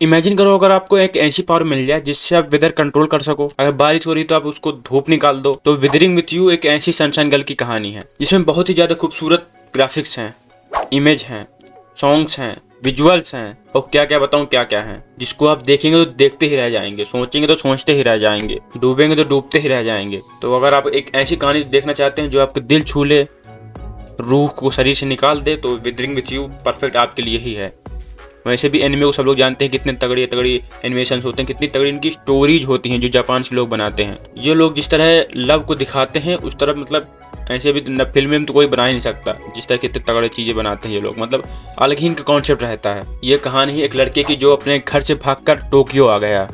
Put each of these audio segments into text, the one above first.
Imagine करो अगर आपको एक ऐसी पावर मिल जाए जिससे आप वेदर कंट्रोल कर सको। अगर बारिश हो रही तो आप उसको धूप निकाल दो। तो विदरिंग विथ यू एक ऐसी सनशाइन गर्ल की कहानी है जिसमें बहुत ही ज्यादा खूबसूरत ग्राफिक्स हैं, इमेज हैं, सॉन्ग्स हैं, विजुअल्स हैं और क्या क्या बताऊं क्या क्या है, जिसको आप देखेंगे तो देखते ही रह जाएंगे, सोचेंगे तो सोचते ही रह जाएंगे, डूबेंगे तो डूबते ही रह जाएंगे। तो अगर आप एक ऐसी कहानी देखना चाहते हैं जो आपके दिल छू ले, रूह को शरीर से निकाल दे, तो विदरिंग विथ यू परफेक्ट आपके लिए ही है। वैसे भी एनिमे को सब लोग जानते हैं कितने तगड़ी तगड़ी एनिमेशन होते हैं, कितनी तगड़ी इनकी स्टोरीज होती हैं जो जापान से लोग बनाते हैं। ये लोग जिस तरह लव को दिखाते हैं उस तरह मतलब ऐसे भी फिल्म में तो कोई बना ही नहीं सकता जिस तरह कितने तगड़े चीजें बनाते हैं ये लोग। मतलब अलग ही इनका कॉन्सेप्ट रहता है। ये कहानी एक लड़के की जो अपने घर से भागकर टोक्यो आ गया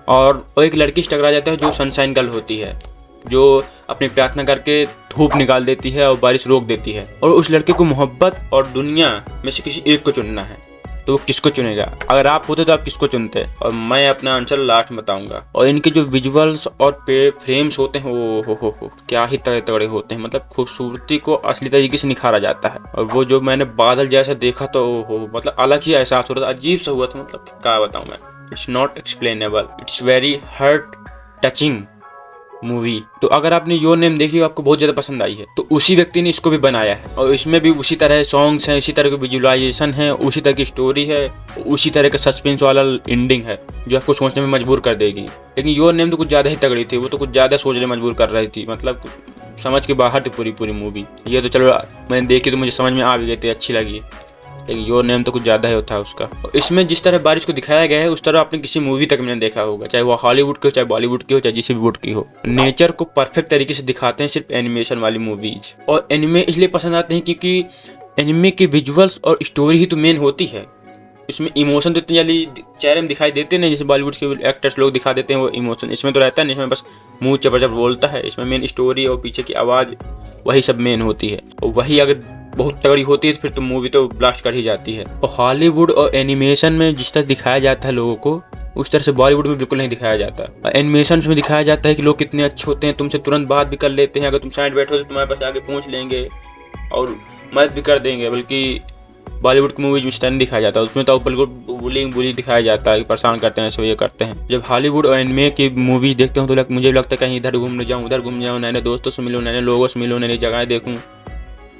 और एक लड़की से टकरा जाता है जो सनशाइन गर्ल होती है, जो अपनी प्रार्थना करके धूप निकाल देती है और बारिश रोक देती है। और उस लड़के को मोहब्बत और दुनिया में से किसी एक को चुनना है, तो वो किसको चुनेगा? अगर आप होते तो आप किसको चुनते? और मैं अपना आंसर लास्ट में बताऊंगा। और इनके जो विजुअल्स और फ्रेम्स होते हैं वो हो क्या ही तगड़े तगड़े होते हैं। मतलब खूबसूरती को असली तरीके से निखारा जाता है। और वो जो मैंने बादल जैसा देखा तो मतलब अलग ही एहसास हो रहा था, अजीब सा हुआ था। मतलब क्या बताऊं मैं, it's not explainable, it's very heart touching movie. तो अगर आपने योर नेम देखी आपको बहुत ज्यादा पसंद आई है तो उसी व्यक्ति ने इसको भी बनाया है और इसमें भी उसी तरह सॉन्ग्स हैं, इसी तरह के विजुअलाइजेशन है, उसी तरह की स्टोरी है, उसी तरह का सस्पेंस वाला एंडिंग है जो आपको सोचने में मजबूर कर देगी। लेकिन योर नेम तो कुछ ज्यादा ही तगड़ी थी, वो तो कुछ ज्यादा सोचने मजबूर कर रही थी। मतलब समझ के बाहर थी पूरी मूवी। ये तो चलो मैंने देखी तो मुझे समझ में आ भी गई थी, अच्छी लगी। लेकिन योर नेम तो कुछ ज़्यादा ही होता है उसका। इसमें जिस तरह बारिश को दिखाया गया है उस तरह आपने किसी मूवी तक में देखा होगा, चाहे वो हॉलीवुड की हो, चाहे बॉलीवुड की हो, चाहे जिस भी वुड की हो। नेचर को परफेक्ट तरीके से दिखाते हैं सिर्फ एनिमेशन वाली मूवीज। और एनिमे इसलिए पसंद आते हैं क्योंकि एनिमे के विजुअल्स और स्टोरी ही तो मेन होती है। इसमें इमोशन तो इतनी जल्दी चेहरे में दिखाई देते नहीं, जैसे बॉलीवुड के एक्टर्स लोग दिखा देते हैं वो इमोशन। इसमें तो रहता नहीं, इसमें बस मुंह चपचप बोलता है। इसमें मेन स्टोरी और पीछे की आवाज़ वही सब मेन होती है। और वही अगर बहुत तगड़ी होती है तो फिर तो मूवी तो ब्लास्ट कर ही जाती है। और हॉलीवुड और एनिमेशन में जिस तरह दिखाया जाता है लोगों को, उस तरह से बॉलीवुड में बिल्कुल नहीं दिखाया जाता। एनिमेशन में दिखाया जाता है कि लोग कितने अच्छे होते हैं, तुमसे तुरंत बात भी कर लेते हैं। अगर तुम साइड बैठो तो तुम्हारे पास आगे पहुंच लेंगे और मदद भी कर देंगे। बल्कि बॉलीवुड की मूवीज में इस तरह नहीं दिखाया जाता, उसमें तो बिल्कुल बुली दिखाया जाता है, परेशान करते हैं, ऐसे ये करते हैं। जब हॉलीवुड और एनिमे की मूवीज देखते हो तो मुझे लगता है कहीं इधर घूमने जाऊँ, उधर घूम जाऊँ, नए नए दोस्तों से मिलूँ, नए नए लोगों से मिलूँ, नई नई जगहें देखूँ।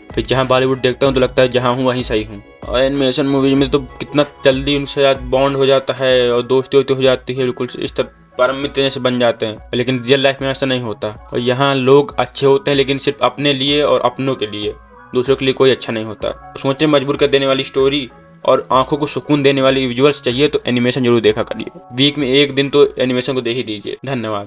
फिर जहाँ बॉलीवुड देखता हूँ तो लगता है जहाँ हूँ वहीं सही हूँ। और एनिमेशन मूवीज में तो कितना जल्दी उनसे साथ बॉन्ड हो जाता है और दोस्ती हो जाती है, बिल्कुल इस तरह परम मित्र से बन जाते हैं। लेकिन रियल लाइफ में ऐसा नहीं होता। और यहाँ लोग अच्छे होते हैं लेकिन सिर्फ अपने लिए और अपनों के लिए, दूसरों के लिए कोई अच्छा नहीं होता। सोचने मजबूर कर देने वाली स्टोरी और आंखों को सुकून देने वाली विजुअल्स चाहिए तो एनिमेशन जरूर देखा करिए। वीक में एक दिन तो एनिमेशन को देख ही दीजिए। धन्यवाद।